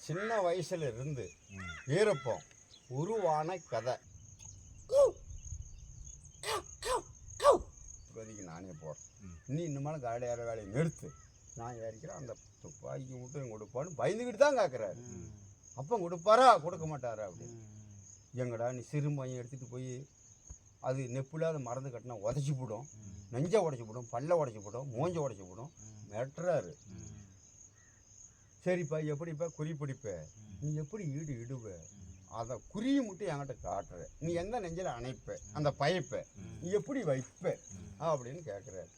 சின்ன வயசுல இருந்து இருப்போம் உருவான கதை. இப்போதைக்கு நானே போகிறேன். நீ இன்னும் காலை ஏற வேலையை நிறுத்து, நான் ஏறிக்கிறேன். அந்த துப்பாக்கி மட்டும் கொடுப்பான்னு பயந்துக்கிட்டு தான் கேட்குறாரு. அப்போ கொடுப்பாரா கொடுக்க மாட்டாரா அப்படின்னு. எங்கடா நீ சிறுமையை எடுத்துகிட்டு போய் அது நெப்பில்லாத மறந்து கட்டினா உதச்சி போடும், நெஞ்சை உடச்சி போடும், பல்ல உடச்சி போடும், மூஞ்ச உடச்சி போடும் மெட்டுறாரு. சரிப்பா எப்படிப்பா குறி பிடிப்ப, நீ எப்படி ஈடு இடுவ, அதை குறியை மட்டும் என்கிட்ட காட்டுற, நீ எந்த நெஞ்சில் அணைப்ப, அந்த பயப்ப நீ எப்படி வைப்ப அப்படின்னு கேட்குறாரு.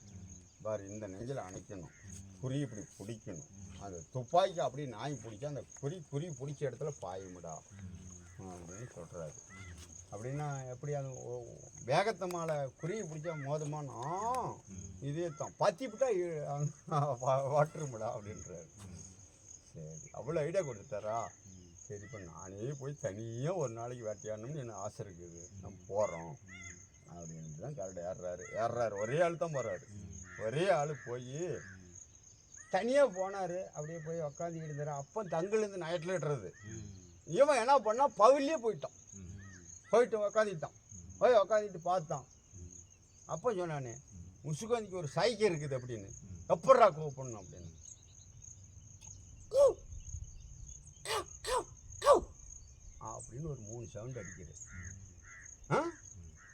பாரு, இந்த நெஞ்சில் அணைக்கணும், குறி இப்படி பிடிக்கணும், அந்த துப்பாக்கி அப்படி நாய் பிடிச்சா அந்த குறி பிடிச்ச இடத்துல பாயுமுடா அப்படின்னு சொல்கிறாரு. அப்படின்னா எப்படி அது வேகத்தை மேலே குறியை பிடிச்சா மோதமானா இதே தான் பத்தி விட்டா வாட்டுருமுடா அப்படின்றாரு. சரி, அவ்வளோ ஐடியா கொடுத்துட்டாரா? சரி, இப்போ நானே போய் தனியாக ஒரு நாளைக்கு வேட்டையாடணும்னு எனக்கு ஆசை இருக்குது, நம்ம போகிறோம் அப்படின்ட்டு தான் கரெக்டாக ஏறுறாரு. ஒரே ஆள் தான் போகிறாரு. ஒரே ஆள் போய் தனியாக போனார். அப்படியே போய் உக்காந்துக்கிட்டு இருந்தார். அப்போ தங்கிலேருந்து நைட்டில் இடுறது. இவன் என்ன பண்ணால் பவுல்லே போயிட்டு உக்காந்துக்கிட்டான். போய் உக்காந்துட்டு பார்த்தான். அப்போ சொன்னானே, முசுகாந்திக்கு ஒரு சைக்கிள் இருக்குது அப்படின்னு, எப்படா கூப்பிடணும் அப்படின்னு. அப்படின்னு ஒரு 3 சவுண்ட் அடிக்கிறது.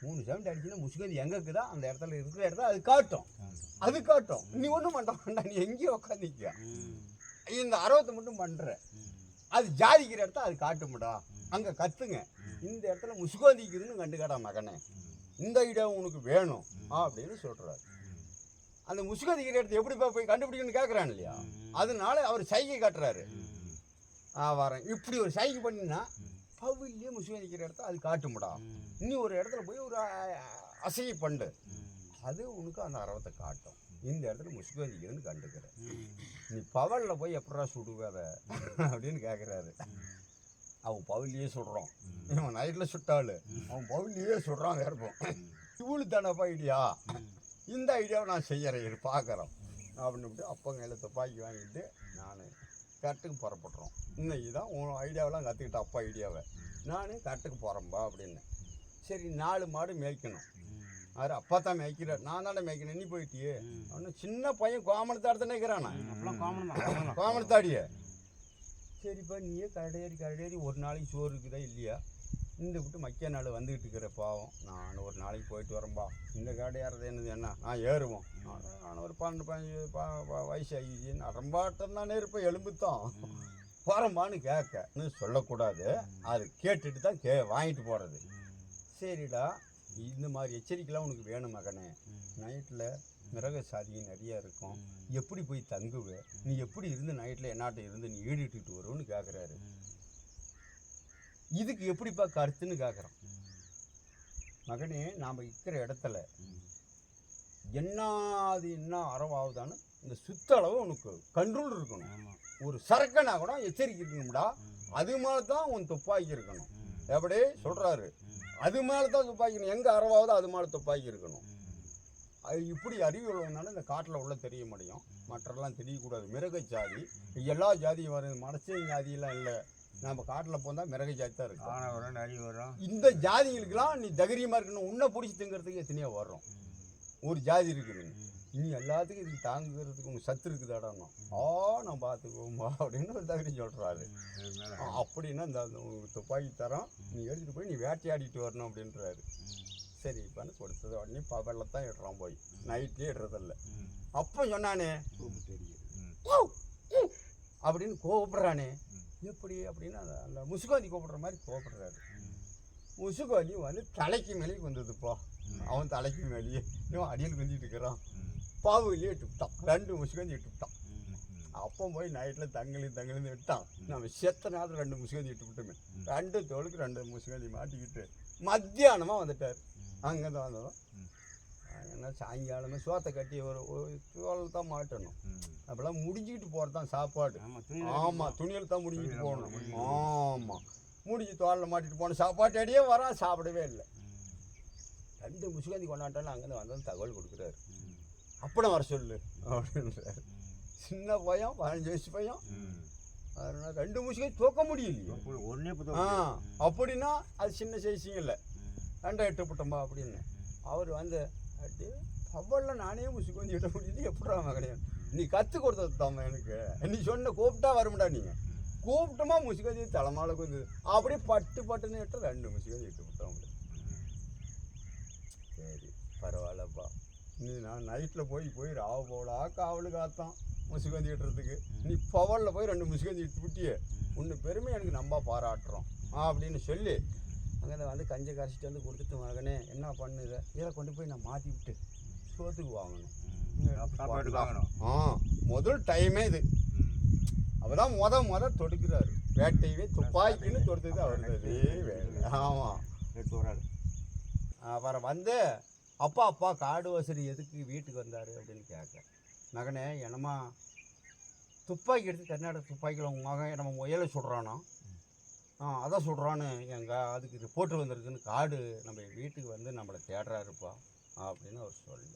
3 சவுண்ட் அடிச்சுன்னா முசுகாந்தி எங்கே இருக்குதா அந்த இடத்துல இருக்கிற இடத்துல அது காட்டும். நீ ஒன்றும் பண்ண வேண்டாம், நீ எங்கேயோ உக்காந்துக்க, இந்த அறுபத்தை மட்டும் பண்ணுற, அது ஜாதிக்கிற இடத்த அது காட்டுமுடா, அங்கே கத்துங்க, இந்த இடத்துல முசுகாந்திக்குதுன்னு கண்டுக்காடா மகனே, இந்த இடம் உனக்கு வேணும் அப்படின்னு சொல்கிறாரு. அந்த முசுகாந்திக்கிற இடத்த எப்படிப்பா போய் கண்டுபிடிக்கணும்னு கேட்குறான் இல்லையா, அதனால அவர் சைகை காட்டுறாரு. வரேன் இப்படி ஒரு சைகை பண்ணினா பவுல்லையே முசுகாந்திக்கிற இடத்த அது காட்டுமுடா, நீ ஒரு இடத்துல போய் ஒரு அசையை பண்ணு, அது உனக்கு அந்த அறவத்தை காட்டும், இந்த இடத்துல முசுகாந்திக்குதுன்னு கண்டுக்கிற, நீ பவலில் போய் எப்படா சுடுவாத அப்படின்னு கேட்குறாரு. அவன் பவுல்லையே சுடுறான். இவன் நைட்டில் சுட்டாள், அவன் பவுல்லையே சுடுறான். இருப்போம் இவ்வளோ தானப்பா ஐடியா, இந்த ஐடியாவை நான் செய்கிறேன் பார்க்குறோன் அப்படின்னு அப்போ கையில் துப்பாக்கி வாங்கிட்டு நான் கட்டுக்கு புறப்பட்டுறோம். இன்னைக்கு தான் உன் ஐடியாவெலாம் கற்றுக்கிட்ட அப்பா ஐடியாவை, நான் கட்டுக்கு போகிறேன்பா அப்படின்னு. சரி, 4 மாடு மேய்க்கணும். அது அப்பா தான் மேய்க்கிறார், நான் தானே மேய்க்கணும், நீ போயிட்டியே அவனு. சின்ன பையன் கோமணத்தாடு நினைக்கிறானா, கோமணத்தாடியே. சரிப்பா, நீயே கரடேறி ஒரு நாளைக்கு சோறு இருக்குதா இல்லையா, இந்த விட்டு மக்கிய நாள் வந்துக்கிட்டு இருக்கிற பாவம், நான் ஒரு நாளைக்கு போயிட்டு வரேன்பா, இந்த காடு ஏறது என்னது என்ன, நான் ஏறுவோம், நான் ஒரு 12-15 வயசு ஆகிடுச்சு, நான் ரொம்பாட்டம் தானே இருப்பேன், எலும்புத்தான் போகிறம்பான்னு கேட்கன்னு சொல்லக்கூடாது, அது கேட்டுட்டு தான் வாங்கிட்டு போகிறது. சரிடா, இந்த மாதிரி எச்சரிக்கைலாம் உனக்கு வேணும் மகனே, நைட்டில் மிருக சாதி நிறையா இருக்கும், எப்படி போய் தங்குவே, நீ எப்படி இருந்து நைட்டில் என்னாட்ட இருந்து நீ ஈடுட்டு வருவோன்னு கேட்குறாரு. இதுக்கு எப்படிப்பா கருத்துன்னு கேட்குறான். மகனே, நாம் இருக்கிற இடத்துல என்ன அறவாகுதான்னு இந்த சுத்தளவு உனக்கு கண்ட்ரோல் இருக்கணும். ஒரு சரக்கனா கூட எச்சரிக்கை இருக்கணும்டா, அது மேலே தான் உன் துப்பாக்கி இருக்கணும். எப்படி சொல்கிறாரு, அது மேலே தான் துப்பாக்கி, எங்கே அறவாகுதோ அது மேலே துப்பாக்கி இருக்கணும். அது இப்படி அறிவு உள்ளவனால இந்த காட்டில் உள்ள தெரிய முடியும், மற்றெல்லாம் தெரியக்கூடாது. மிருக ஜாதி எல்லா ஜாதியும் வரும், மனசின் ஜாதியெல்லாம் இல்லை. நம்ம காட்டில் போனால் மிருக ஜாதி தான் இருக்கும், நிறைய வரும். இந்த ஜாதிகளுக்கெல்லாம் நீ தைரியமாக இருக்கணும், உன்னை பிடிச்சி திங்கிறதுக்கு எத்தனையோ வரும். ஒரு ஜாதி இருக்குது, இனி எல்லாத்துக்கும் இதுக்கு தாங்குறதுக்கு உனக்கு சத்து இருக்குதாடானோ, நான் பார்த்துக்குவோம்பா அப்படின்னு ஒரு தைரியம் சொல்கிறாரு. அப்படின்னா இந்த துப்பாக்கி தரோம், நீ எடுத்துகிட்டு போய் நீ வேட்டையாடிட்டு வரணும் அப்படின்றாரு. சரி இப்போன்னு கொடுத்தது உடனே பகலில் தான் இடுறான், போய் நைட்லேயே இடுறதில்ல. அப்போ சொன்னானே அப்படின்னு கோபப்படுறானே, எப்படி அப்படின்னா அந்த முசுகாந்தி கூப்பிடுற மாதிரி கோபப்படுறாரு. முசுகாந்தி வந்து தலைக்கு மேலேயே வந்ததுப்பா, அவன் தலைக்கு மேலேயே இவன் அடியில் கொஞ்சிட்டு இருக்கிறான். பாவுலேயே இட்டுவிட்டான், 2 முசுகாந்தி இட்டுவிட்டான். அப்போ போய் நைட்டில் தங்கிலேருந்து விட்டான். நம்ம செத்த நேரத்தில் 2 முசுகாந்தி இட்டு விட்டோமே, 2 தோளுக்கு 2 முசுகாந்தி மாட்டிக்கிட்டு மத்தியானமாக வந்துட்டார். அங்கே தான் வந்தோம். என்ன சாயங்காலமே சோத்தை கட்டி ஒரு தோல் தான் மாட்டணும், அப்போல்லாம் முடிஞ்சிக்கிட்டு போகிறது தான் சாப்பாடு. ஆமாம், துணியில் தான் முடிஞ்சிட்டு போகணும். ஆமாம், முடிஞ்சு தோலில் மாட்டிட்டு போன சாப்பாட்டு அடியே வரான், சாப்பிடவே இல்லை. 2 முசுகாந்தி கொண்டாட்டாலும் அங்கேருந்து வந்தாலும் தகவல் கொடுக்குறாரு. அப்படம் வர சொல்லு அப்படின்றாரு. சின்ன பையன், 15 வயசு பையன், அதனால 2 முசுகை தூக்க முடியலையே. ஒன்றே அப்படின்னா அது சின்ன சைஸிங்கல்ல 2 எட்டுப்பட்டோம்பா அப்படின்னு அவர் வந்து அப்படியே பவலில் நானே முசுக்கு வந்து இட்ட முடியல. எப்படா மகனே நீ கற்றுக் கொடுத்தது தாம்மா எனக்கு. நீ சொன்ன கூப்பிட்டா வரமுடா நீங்கள் கூப்பிட்டோமா முசுகஞ்சி தலைமால கொஞ்சம் அப்படியே பட்டுன்னு இட்டு 2 முசுகஞ்சி இட்டு விட்டோம். சரி பரவாயில்லப்பா. நீ நான் நைட்டில் போய் ராவு போலா காவலு காத்தான் முசுகஞ்சி இட்டுறதுக்கு. நீ பவலில் போய் 2 முசுகஞ்சி இட்டு விட்டியே உன்னை பெருமை எனக்கு நம்ம பாராட்டுறோம் அப்படின்னு சொல்லி அங்கே வந்து கஞ்சை கரைச்சிட்டு வந்து கொடுத்துட்டு மகனே என்ன பண்ணுது இதை கொண்டு போய் நான் மாற்றி விட்டு சோத்துக்கு வாங்கணும். முதல் டைமே இது. அவர் தான் முத தொடுக்கிறாரு. வேட்டையவே துப்பாக்கின்னு தொடுத்தது அவருக்கு வேலை. ஆமாம். அப்புறம் வந்து அப்பா காடு வசதி எதுக்கு வீட்டுக்கு வந்தார் அப்படின்னு கேட்க மகனே என்னம்மா துப்பாக்கி எடுத்து கர்நாடக துப்பாக்கியில் உங்கள் மகன் நம்ம முயலை சுடுறானோ அதான் சுடுறான்னு அதுக்கு ரிப்போர்ட்டு வந்திருக்குன்னு காடு நம்ம வீட்டுக்கு வந்து நம்மளை தேடுறாருப்பா அப்படின்னு அவர் சொல்ல.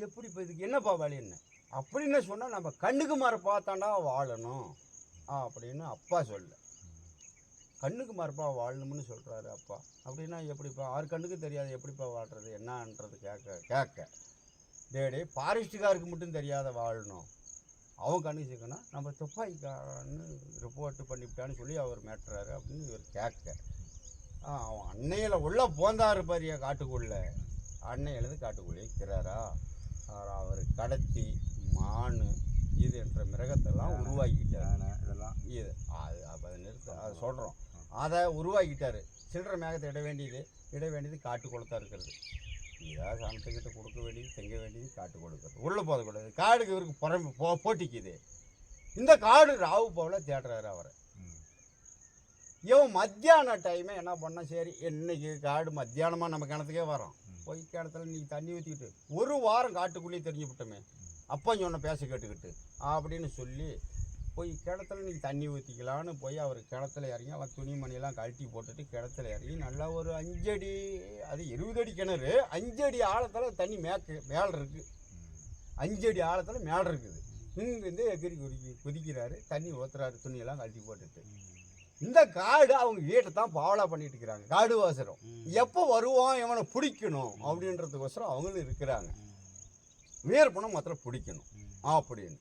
எப்படி இப்போ இதுக்கு என்னப்பா வேலை என்ன அப்படின்னு சொன்னால் நம்ம கண்ணுக்கு மாற பார்த்தாண்டா வாழணும் அப்படின்னு அப்பா சொல்ல. கண்ணுக்கு மாறப்பா வாழணும்னு சொல்கிறாரு அப்பா. அப்படின்னா எப்படிப்பா 6 கண்ணுக்கு தெரியாது எப்படிப்பா வாழ்கிறது என்னன்றது கேட்க டே ஃபாரஸ்ட்டுக்காருக்கு மட்டும் தெரியாத வாழணும் அவன் கண்ணுக்கு சேர்க்கணும் நம்ம துப்பாக்கிக்காரன்னு ரிப்போர்ட்டு பண்ணிவிட்டான்னு சொல்லி அவர் மேட்டுறாரு அப்படின்னு இவர் கேட்க அவன் அன்னையில் உள்ளே போந்தாரு பாரியா காட்டுக்குள்ளே அன்னையிலேருந்து காட்டுக்குள்ளே இருக்கிறாரா அவர் கடத்தி மான் இது என்ற மிருகத்தெல்லாம் உருவாக்கிட்டார். இதெல்லாம் இது அது அப்போ அதை அதை சொல்கிறோம். அதை உருவாக்கிட்டார். சில்லற மேகத்தை இட வேண்டியது காட்டுக்குள்ளத்தான் இருக்கிறது. இதாக சாணத்துக்கிட்ட கொடுக்க வேண்டியது தெங்க வேண்டியது காட்டு கொடுக்குறது உள்ளே போதக்கூடாது. காடுக்கு இவருக்கு போட்டிக்குது. இந்த காடு ராவு போல தேடுறாரு அவரை. இவன் மத்தியான டைமே என்ன பண்ண சரி இன்னைக்கு காடு மத்தியானமாக நம்ம கிணத்துக்கே வரோம் போய் கிணத்துல இன்றைக்கி தண்ணி ஊற்றிக்கிட்டு 1 வாரம் காட்டுக்குள்ளேயே தெரிஞ்சு விட்டோமே அப்பா சொன்ன பேச கேட்டுக்கிட்டு அப்படின்னு சொல்லி போய் கிணத்துல இன்றைக்கி தண்ணி ஊற்றிக்கலான்னு போய் அவர் கிணத்துல இறங்கி அவன் துணிமணியெல்லாம் கழட்டி போட்டுட்டு கிணத்துல இறங்கி நல்லா ஒரு 5 அடி அது 20 அடி கிணறு 5 அடி ஆழத்தில் தண்ணி மேலே இருக்குது. 5 அடி ஆழத்தில் மேலே இருக்குது. இங்கேருந்து எகிரி குதிக்கிறாரு தண்ணி ஊற்றுறாரு துணியெல்லாம் கழட்டி போட்டுட்டு. இந்த காடு அவங்க வீட்டை தான் பாவலா பண்ணிட்டு இருக்கிறாங்க. காடு வாசரம் எப்போ வருவான் இவனை பிடிக்கணும் அப்படின்றதுக்கோசரம் அவங்களும் இருக்கிறாங்க. வீரப்பணம் மாத்திரம் பிடிக்கணும் அப்படின்னு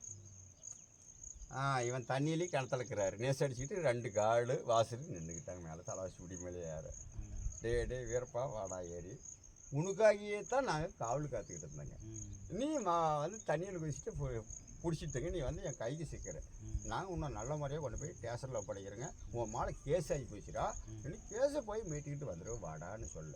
இவன் தண்ணியிலே கிணத்துல இருக்கிறாரு. நேச அடிச்சுக்கிட்டு 2 காடு வாசல் நின்றுக்கிட்டாங்க மேலே தலைவாசி முடி மேலே ஏற. டே வீரப்பா வாடா ஏறி உனக்காகியே தான் நாங்கள் காவல் காத்துக்கிட்டு இருந்தாங்க. நீ வந்து தண்ணியில் குதிச்சுட்டு பிடிச்சிட்டுங்க நீ வந்து என் கைக்கு சிக்கிற நாங்கள் இன்னும் நல்ல முறையாக கொண்டு போய் ஸ்டேஷனில் ஒப்படைக்கிறேங்க. உன் மேலே கேஸ் ஆகி போச்சுடா கேஸை போய் மீட்டிக்கிட்டு வந்துடுவோம் வாடான்னு சொல்ல.